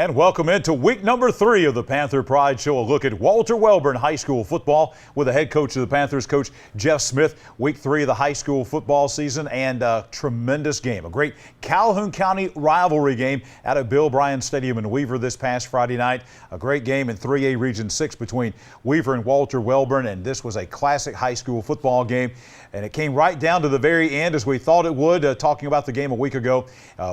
And welcome into week number 3 of the Panther Pride Show. A look at Walter Wellborn High School football with the head coach of the Panthers, Coach Jeff Smith. Week 3 of the high school football season, and a tremendous game. A great Calhoun County rivalry game out at Bill Bryan Stadium in Weaver this past Friday night. A great game in 3A Region 6 between Weaver and Walter Wellborn, and this was a classic high school football game. And it came right down to the very end as we thought it would. Talking about the game a week ago,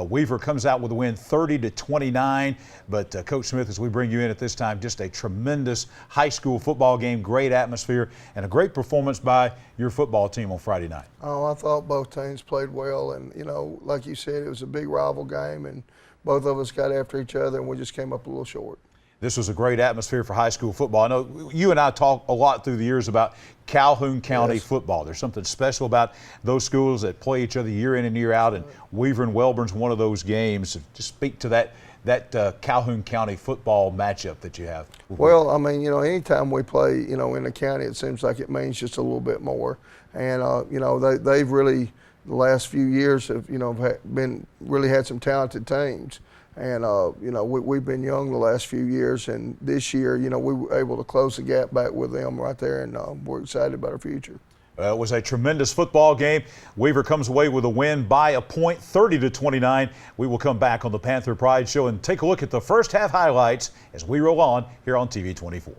Weaver comes out with a win 30-29. But Coach Smith, as we bring you in at this time, just a tremendous high school football game, great atmosphere, and a great performance by your football team on Friday night. Oh, I thought both teams played well, and like you said, it was a big rival game, and both of us got after each other, and we just came up a little short. This was a great atmosphere for high school football. I know you and I talk a lot through the years about Calhoun County football. There's something special about those schools that play each other year in and year out, and Weaver and Wellborn's one of those games. Just speak to that Calhoun County football matchup that you have. Well, I mean, anytime we play, in the county, it seems like it means just a little bit more. And, they've really, the last few years have, really had some talented teams. And, we've been young the last few years, and this year, we were able to close the gap back with them right there, and we're excited about our future. It was a tremendous football game. Weaver comes away with a win by a point, 30-29. We will come back on the Panther Pride Show and take a look at the first half highlights as we roll on here on TV 24.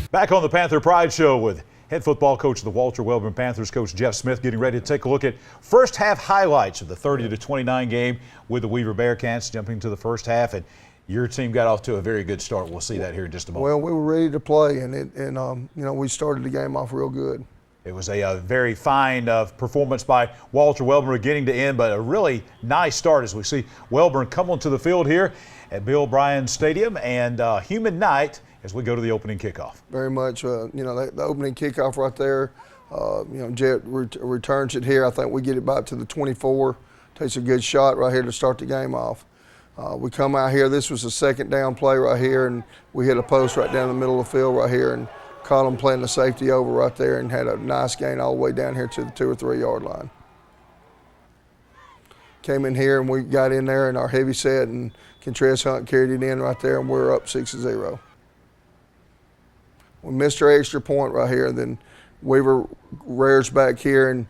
Back on the Panther Pride Show with head football coach of the Walter Wellborn Panthers, Coach Jeff Smith, getting ready to take a look at first half highlights of the 30-29 game with the Weaver Bearcats, jumping to the first half. And your team got off to a very good start. We'll see that here in just a moment. Well, we were ready to play, and we started the game off real good. It was a very fine performance by Walter Wellborn beginning to end, but a really nice start as we see Wellborn come onto the field here at Bill Bryan Stadium, and humid night as we go to the opening kickoff. Very much, the opening kickoff right there, Jet returns it here. I think we get it back to the 24, takes a good shot right here to start the game off. We come out here, this was a second down play right here, and we hit a post right down the middle of the field right here, and caught them playing the safety over right there, and had a nice gain all the way down here to the 2 or 3 yard line. Came in here and we got in there, and our heavy set and Contreras Hunt carried it in right there, and we're up 6-0. We missed our extra point right here, and then Weaver rears back here, and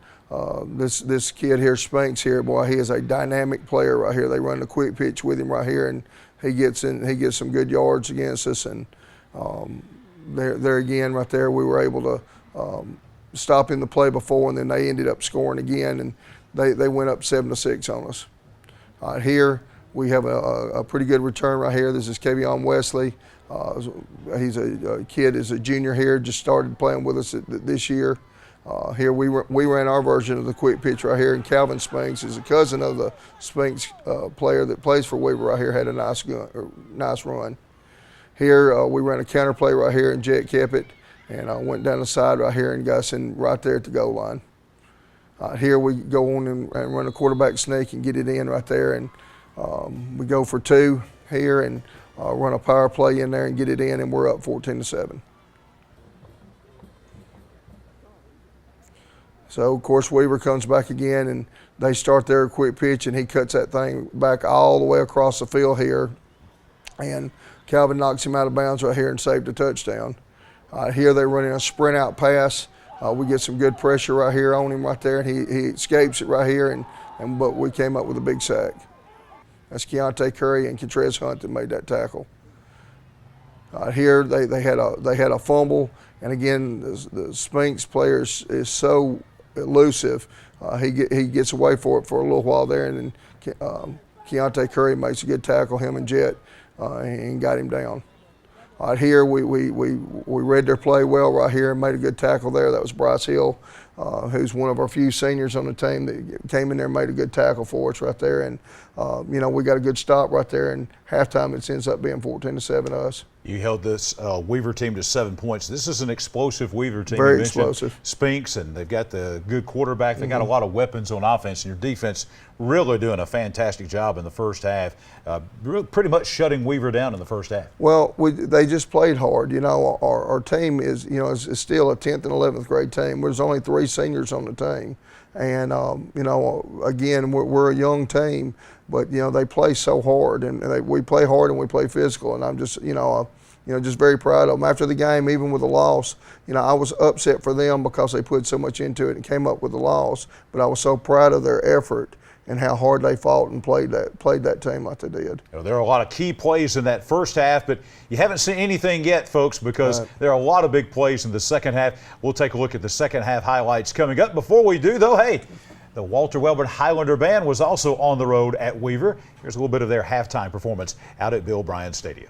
this kid here, Spinks here, boy, he is a dynamic player right here. They run the quick pitch with him right here, and he gets some good yards against us, and there again right there we were able to stop in the play before, and then they ended up scoring again, and they went up 7-6 on us. Here we have a pretty good return right here. This is Kevion Wesley. He's a kid, is a junior here, just started playing with us this year. Here we ran our version of the quick pitch right here, and Calvin Spinks is a cousin of the Spinks player that plays for Weaver right here, had a nice run. Here we ran a counter play right here, and Jet kept it, and went down the side right here and got us in right there at the goal line. Here we go on and run a quarterback sneak and get it in right there, and we go for 2 here and run a power play in there and get it in, and we're up 14-7. So, of course, Weaver comes back again, and they start their quick pitch, and he cuts that thing back all the way across the field here, and Calvin knocks him out of bounds right here and saved a touchdown. Here they're running a sprint out pass. We get some good pressure right here on him right there, and he escapes it right here, but we came up with a big sack. That's Keontae Curry and Contreras Hunt that made that tackle. Here they had a fumble, and again the Spinks player is so elusive. He gets away for it for a little while there, and then Keontae Curry makes a good tackle, him and Jet, and got him down. Here we read their play well right here and made a good tackle there. That was Bryce Hill who's one of our few seniors on the team that came in there and made a good tackle for us right there. And, we got a good stop right there, and halftime it ends up being 14-7 us. You held this Weaver team to 7 points. This is an explosive Weaver team. Very you mentioned explosive. Spinks, and they've got the good quarterback. They got a lot of weapons on offense, and your defense really doing a fantastic job in the first half, pretty much shutting Weaver down in the first half. Well, they just played hard. Our team is still a 10th and 11th grade team. There's only 3 seniors on the team, and again, we're a young team, but they play so hard, and we play hard and we play physical, and I'm just just very proud of them. After the game, even with the loss, I was upset for them because they put so much into it and came up with the loss, but I was so proud of their effort and how hard they fought and played that team like they did. There are a lot of key plays in that first half, but you haven't seen anything yet, folks, because there are a lot of big plays in the second half. We'll take a look at the second half highlights coming up. Before we do, though, hey, the Walter Wellborn Highlander Band was also on the road at Weaver. Here's a little bit of their halftime performance out at Bill Bryan Stadium.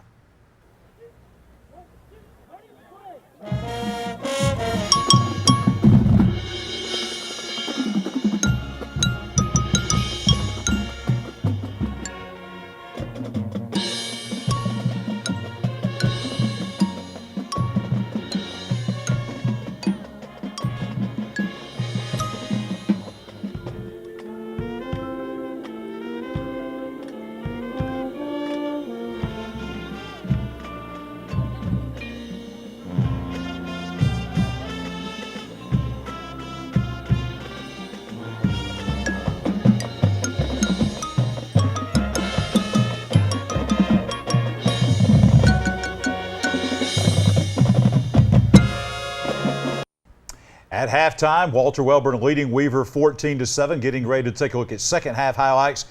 At halftime, Walter Wellborn leading Weaver 14-7, getting ready to take a look at second half highlights.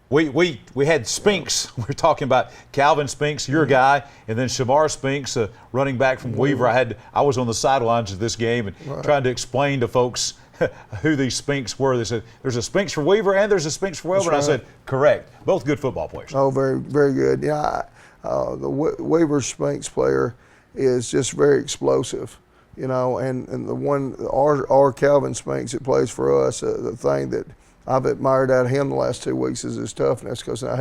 We had Spinks. We're talking about Calvin Spinks, your guy, and then Shamar Spinks, running back from Weaver. I was on the sidelines of this game and trying to explain to folks who these Spinks were. They said, there's a Spinks for Weaver and there's a Spinks for Wellborn. Right. I said, correct. Both good football players. Oh, very, very good. Yeah, the Weaver Spinks player is just very explosive. And the one, our Calvin Spinks that plays for us, the thing that I've admired out of him the last 2 weeks is his toughness, because now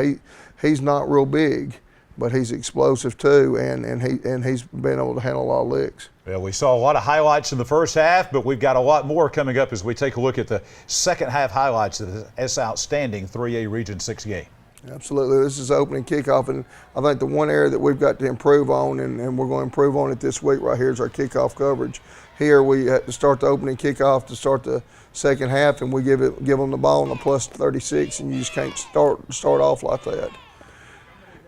he's not real big, but he's explosive too, and he's been able to handle a lot of licks. Well, we saw a lot of highlights in the first half, but we've got a lot more coming up as we take a look at the second half highlights of this outstanding 3A Region 6 game. Absolutely. This is opening kickoff, and I think the one area that we've got to improve on, and we're going to improve on it this week right here, is our kickoff coverage. Here we had to start the opening kickoff to start the second half, and we give them the ball on a +36, and you just can't start off like that.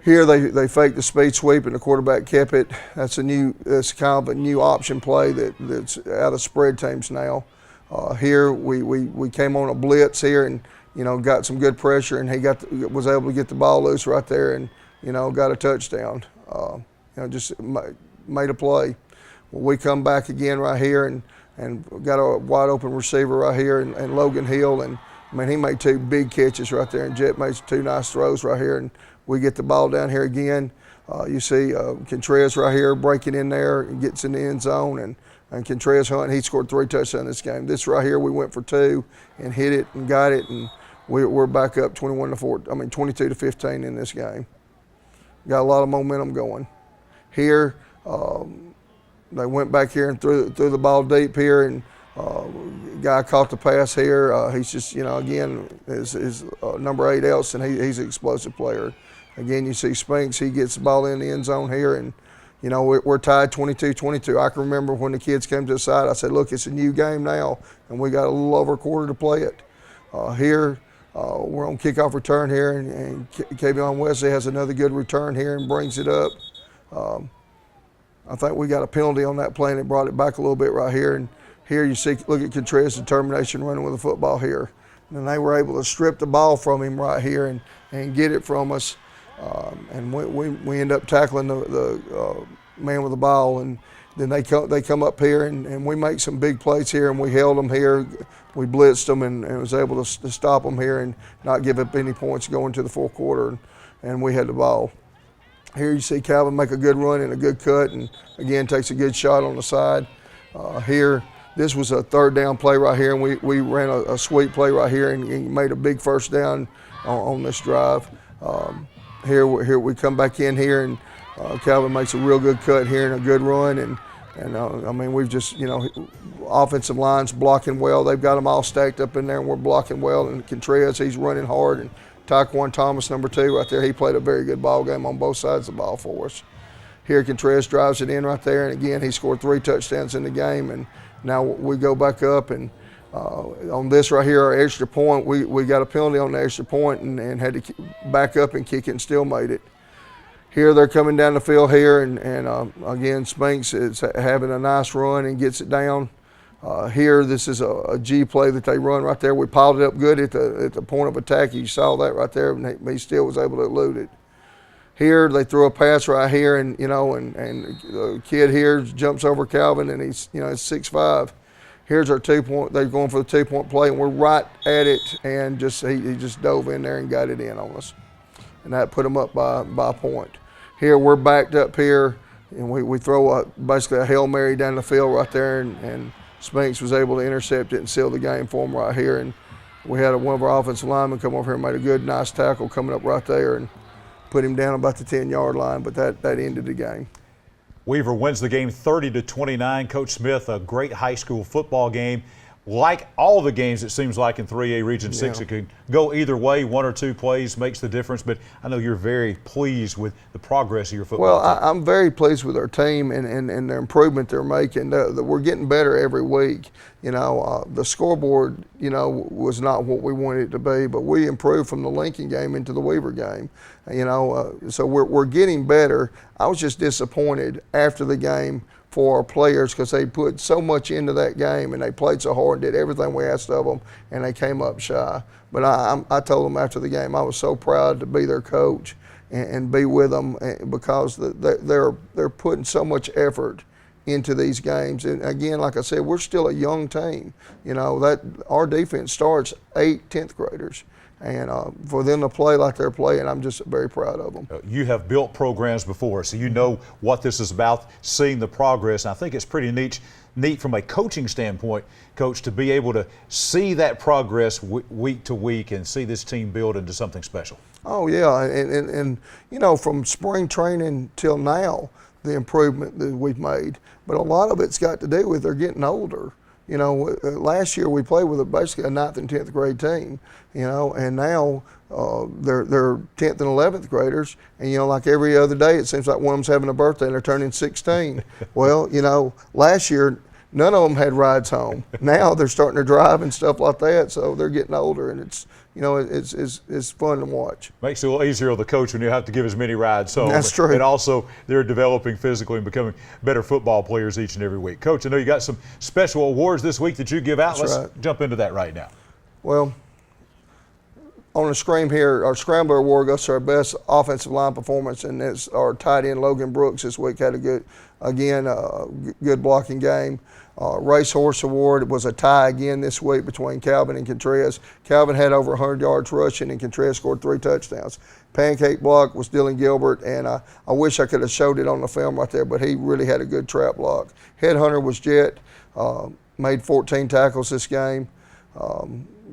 Here they faked the speed sweep, and the quarterback kept it. That's kind of a new option play that's out of spread teams now. Here we came on a blitz here and got some good pressure, and he was able to get the ball loose right there, and got a touchdown. Just made a play. Well, we come back again right here and got a wide open receiver right here, and Logan Hill, and he made 2 big catches right there, and Jet made 2 nice throws right here, and we get the ball down here again. You see Contreras right here breaking in there and gets in the end zone, and Contreras Hunt, he scored 3 touchdowns in this game. This right here, we went for 2 and hit it and got it, and we're back up 22-15 in this game. Got a lot of momentum going. Here, they went back here and threw the ball deep here, and guy caught the pass here. He's just, again, is number 8 Elson. He's an explosive player. Again, you see Spinks, he gets the ball in the end zone here, and we're tied 22-22. I can remember when the kids came to the side, I said, look, it's a new game now, and we got a little over a quarter to play it. Here, we're on kickoff return here, and Kavion Wesley has another good return here and brings it up. I think we got a penalty on that play, and it brought it back a little bit right here. And here you see, look at Contreras' determination running with the football here. And they were able to strip the ball from him right here and get it from us. And we end up tackling the man with the ball, and then they come up here, and we make some big plays here, and we held them here. We blitzed them and was able to stop them here and not give up any points going to the fourth quarter, and we had the ball. Here you see Calvin make a good run and a good cut, and again takes a good shot on the side. Here this was a third down play right here, and we ran a sweep play right here and made a big first down on this drive. Here we come back in here, and Calvin makes a real good cut here and a good run, and I mean, we've just, offensive line's blocking well. They've got them all stacked up in there, and we're blocking well. And Contreras, he's running hard, and Taquan Thomas, number 2, right there, he played a very good ball game on both sides of the ball for us. Here, Contreras drives it in right there, and again, he scored 3 touchdowns in the game, and now we go back up, and on this right here, our extra point, we got a penalty on the extra point and had to back up and kick it and still made it. Here they're coming down the field here, and again, Spinks is having a nice run and gets it down. Here, this is a G play that they run right there. We piled it up good at the point of attack. You saw that right there, and he still was able to elude it. Here, they throw a pass right here, and the kid here jumps over Calvin, and he's 6'5". Here's our 2-point. They're going for the 2-point play, and we're right at it, and he just dove in there and got it in on us, and that put them up by a point. Here, we're backed up here, and we throw basically a Hail Mary down the field right there, and Spinks was able to intercept it and seal the game for him right here. And we had one of our offensive linemen come over here and made a good, nice tackle coming up right there and put him down about the 10-yard line, but that ended the game. Weaver wins the game 30-29. Coach Smith, a great high school football game. Like all the games, it seems like in 3A Region 6, it could go either way. 1 or 2 plays makes the difference, but I know you're very pleased with the progress of your football team. I'm very pleased with our team and the improvement they're making. We're getting better every week. The scoreboard, was not what we wanted it to be, but we improved from the Lincoln game into the Weaver game. So we're getting better. I was just disappointed after the game for our players because they put so much into that game and they played so hard and did everything we asked of them, and they came up shy. But I told them after the game I was so proud to be their coach and be with them because they're putting so much effort into these games. And again, like I said, we're still a young team. That our defense starts 8 10th graders. And for them to play like they're playing, I'm just very proud of them. You have built programs before, so you know what this is about, seeing the progress. And I think it's pretty neat from a coaching standpoint, Coach, to be able to see that progress week to week and see this team build into something special. Oh, yeah. And from spring training till now, the improvement that we've made. But a lot of it's got to do with they're getting older. Last year we played with basically a 9th and 10th grade team, and now they're 10th and 11th graders, and like every other day it seems like one of them's having a birthday and they're turning 16. Well, last year none of them had rides home. Now they're starting to drive and stuff like that, so they're getting older, and it's fun to watch. Makes it a little easier on the coach when you have to give as many rides home. That's true. And also they're developing physically and becoming better football players each and every week. Coach, I know you got some special awards this week that you give out. That's Let's jump into that right now. Well, on the screen here, our Scrambler Award goes to our best offensive line performance, and it's our tight end Logan Brooks this week had a good blocking game. Racehorse Award was a tie again this week between Calvin and Contreras. Calvin had over 100 yards rushing, and Contreras scored 3 touchdowns. Pancake block was Dylan Gilbert, and I wish I could have showed it on the film right there, but he really had a good trap block. Headhunter was Jet, made 14 tackles this game.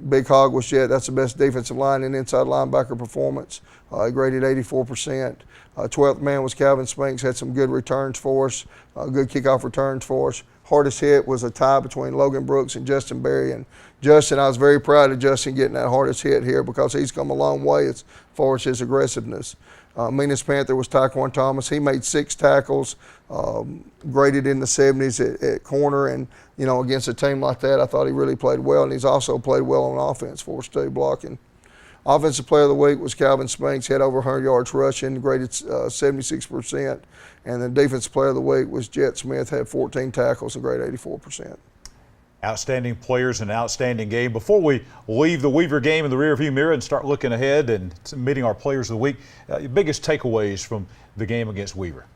Big Hog was Jet. That's the best defensive line and inside linebacker performance. Graded 84%. 12th man was Calvin Spinks, had some good returns for us, good kickoff returns for us. Hardest hit was a tie between Logan Brooks and Justin Berry. And Justin, I was very proud of Justin getting that hardest hit here because he's come a long way as far as his aggressiveness. Meanest Panther was Taquan Thomas. He made 6 tackles, graded in the 70s at corner. And, against a team like that, I thought he really played well. And he's also played well on offense for us too, blocking. Offensive Player of the Week was Calvin Spinks, had over 100 yards rushing, graded 76%. And the Defensive Player of the Week was Jet Smith, had 14 tackles and graded 84%. Outstanding players and outstanding game. Before we leave the Weaver game in the rearview mirror and start looking ahead and meeting our players of the week, your biggest takeaways from the game against Weaver?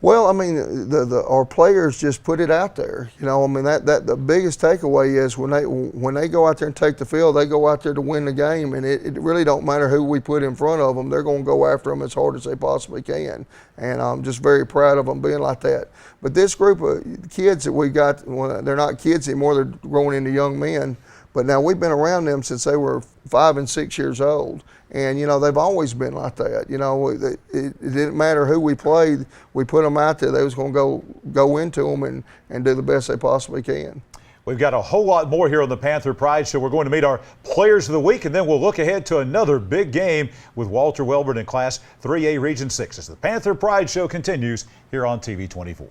Well, I mean, our players just put it out there. You know, I mean, that the biggest takeaway is when they go out there and take the field, they go out there to win the game, and it really don't matter who we put in front of them. They're going to go after them as hard as they possibly can, and I'm just very proud of them being like that. But this group of kids that we got, well, they're not kids anymore; they're growing into young men. But now we've been around them since they were 5 and 6 years old. And, you know, they've always been like that. You know, it didn't matter who we played. We put them out there. They was going to go into them and do the best they possibly can. We've got a whole lot more here on the Panther Pride Show. We're going to meet our players of the week, and then we'll look ahead to another big game with Walter Welborn in Class 3A Region 6 as the Panther Pride Show continues here on TV 24.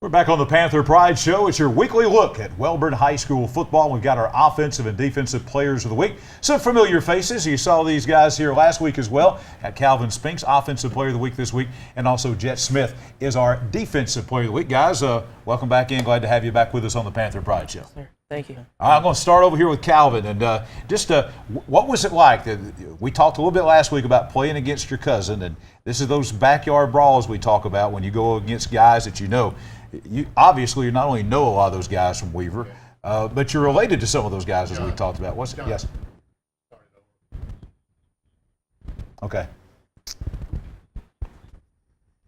We're back on the Panther Pride Show. It's your weekly look at Welborn High School football. We've got our offensive and defensive players of the week. Some familiar faces. You saw these guys here last week as well. At Calvin Spinks, offensive player of the week this week, and also Jet Smith is our defensive player of the week. Guys, welcome back in. Glad to have you back with us on the Panther Pride Show. Sir, thank you. I'm going to start over here with Calvin. And what was it like? We talked a little bit last week about playing against your cousin, and this is those backyard brawls we talk about when you go against guys that you know. You not only know a lot of those guys from Weaver, but you're related to some of those guys as we talked about. What's it? Yes. Okay.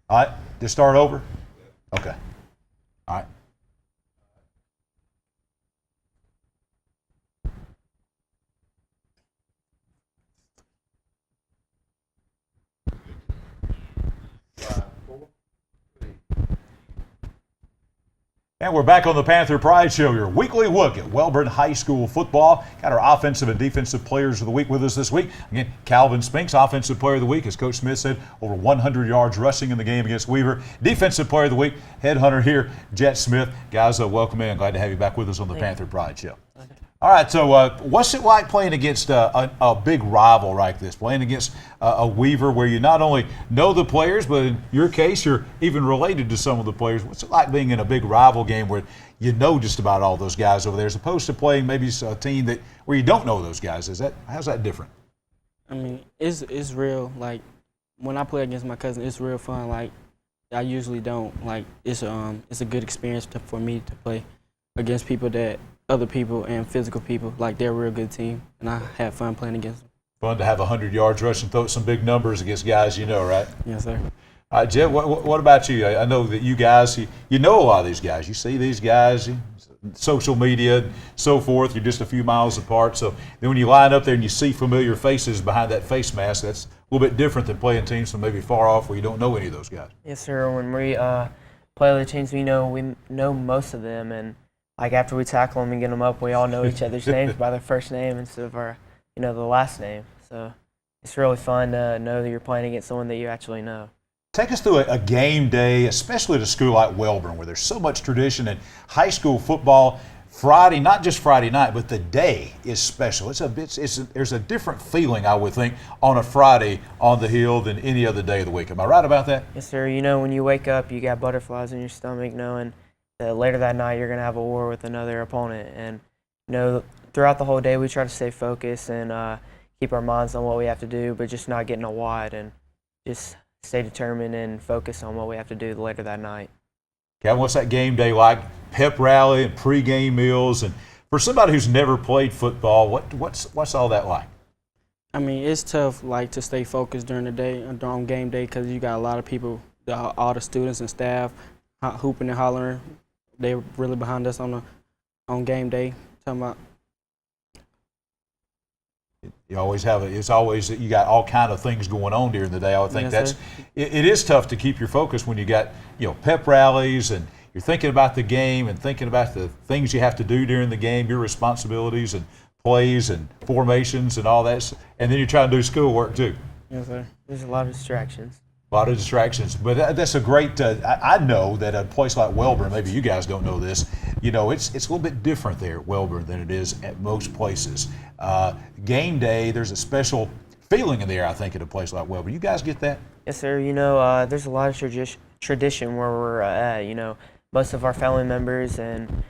All right. Just start over. Okay. All right. And we're back on the Panther Pride Show, your weekly look at Welborn High School football. Got our offensive and defensive players of the week with us this week. Again, Calvin Spinks, offensive player of the week, as Coach Smith said, over 100 yards rushing in the game against Weaver. Defensive player of the week, headhunter here, Jet Smith. Guys, welcome in. Glad to have you back with us on the Panther Pride Show. Okay. All right, so what's it like playing against a big rival like this, playing against a Weaver where you not only know the players, but in your case, you're even related to some of the players? What's it like being in a big rival game where you know just about all those guys over there, as opposed to playing maybe a team where you don't know those guys? How's that different? I mean, it's real. Like, when I play against my cousin, it's real fun. Like, I usually don't. Like, it's a good experience for me to play against other people and physical people. Like, they're a real good team, and I have fun playing against them. Fun to have 100 yards rush and throw some big numbers against guys you know, right? Yes, sir. All right, Jet, what about you? I know that you guys, you know a lot of these guys. You see these guys, social media, so forth. You're just a few miles apart. So then when you line up there and you see familiar faces behind that face mask, that's a little bit different than playing teams from maybe far off where you don't know any of those guys. Yes, sir. When we play other teams, we know most of them, and like after we tackle them and get them up, we all know each other's names by their first name instead of our, the last name. So it's really fun to know that you're playing against someone that you actually know. Take us through a game day, especially at a school like Welborn, where there's so much tradition in high school football. Friday, not just Friday night, but the day is special. There's a different feeling, I would think, on a Friday on the hill than any other day of the week. Am I right about that? Yes, sir. When you wake up, you got butterflies in your stomach, knowing that later that night you're going to have a war with another opponent. And, throughout the whole day we try to stay focused and keep our minds on what we have to do, but just not getting a wide and just stay determined and focus on what we have to do later that night. Kevin, what's that game day like? Pep rally and pregame meals, and for somebody who's never played football, what's all that like? I mean, it's tough, like, to stay focused during the day, on game day, because you got a lot of people, all the students and staff, hooping and hollering. They're really behind us on game day. Talking about. You always have you got all kind of things going on during the day. I would think yes, it is tough to keep your focus when you got pep rallies and you're thinking about the game and thinking about the things you have to do during the game, your responsibilities and plays and formations and all that, and then you're trying to do schoolwork too. Yes, sir. There's a lot of distractions. A lot of distractions, but that's a great. I know that a place like Welborn, maybe you guys don't know this. It's a little bit different there at Welborn than it is at most places. Game day, there's a special feeling in the air, I think, at a place like Welborn. You guys get that? Yes, sir. There's a lot of tradition where we're at. most of our family members and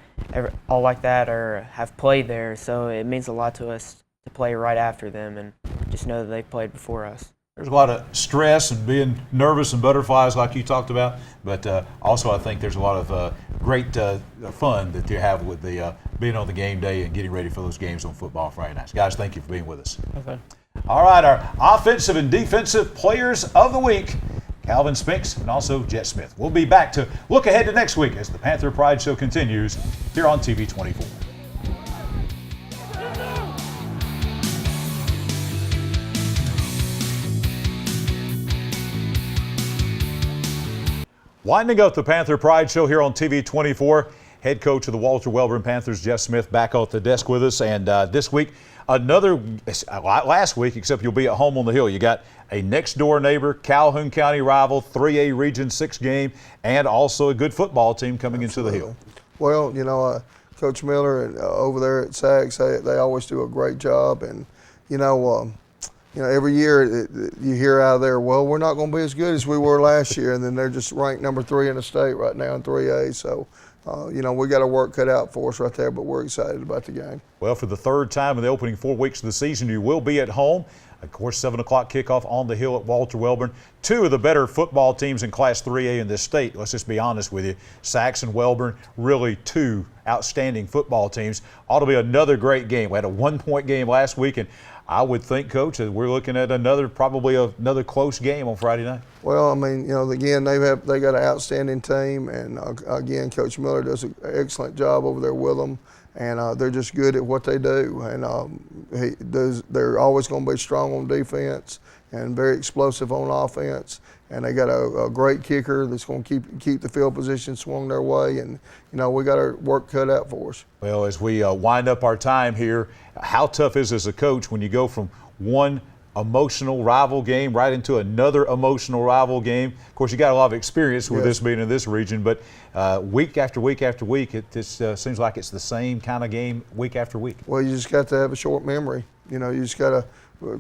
all like that have played there, so it means a lot to us to play right after them and just know that they played before us. There's a lot of stress and being nervous and butterflies like you talked about, but also I think there's a lot of great fun that you have with the being on the game day and getting ready for those games on football Friday nights. Guys, thank you for being with us. Okay. All right, our offensive and defensive players of the week, Calvin Spinks and also Jet Smith. We'll be back to look ahead to next week as the Panther Pride Show continues here on TV 24. Winding up the Panther Pride Show here on TV 24, head coach of the Walter Wellborn Panthers, Jeff Smith, back at the desk with us. And this week, last week, except you'll be at home on the Hill, you got a next-door neighbor, Calhoun County rival, 3A Region 6 game, and also a good football team coming into the Hill. Well, you know, Coach Miller and over there at Sags, they always do a great job. And, you know, every year you hear out of there, well, we're not going to be as good as we were last year, and then they're just ranked number 3 in the state right now in 3A. So, you know, we got our work cut out for us right there, but we're excited about the game. Well, for the third time in the opening 4 weeks of the season, you will be at home. Of course, 7 o'clock kickoff on the Hill at Walter Wellborn. 2 of the better football teams in Class 3A in this state. Let's just be honest with you. Sax and Wellborn, really 2 outstanding football teams. Ought to be another great game. We had a 1-point game last week, and I would think, Coach, that we're looking at probably another close game on Friday night. Well, I mean, you know, again, they got an outstanding team, and again, Coach Miller does an excellent job over there with them, and they're just good at what they do. And they're always going to be strong on defense and very explosive on offense. And they got a great kicker that's going to keep the field position swung their way. And, you know, we got our work cut out for us. Well, as we wind up our time here, how tough is it as a coach when you go from one emotional rival game right into another emotional rival game? Of course, you got a lot of experience with this being in this region, but week after week after week, it just seems like it's the same kind of game week after week. Well, you just got to have a short memory. You know, you just got to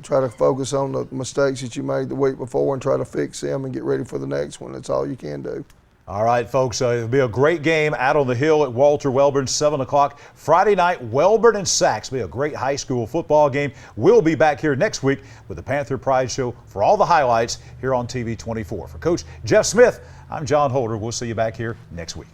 try to focus on the mistakes that you made the week before and try to fix them and get ready for the next one. That's all you can do. All right, folks, it'll be a great game out on the Hill at Walter Wellborn, 7 o'clock Friday night. Wellborn and Sax. It'll be a great high school football game. We'll be back here next week with the Panther Pride Show for all the highlights here on TV 24. For Coach Jeff Smith, I'm John Holder. We'll see you back here next week.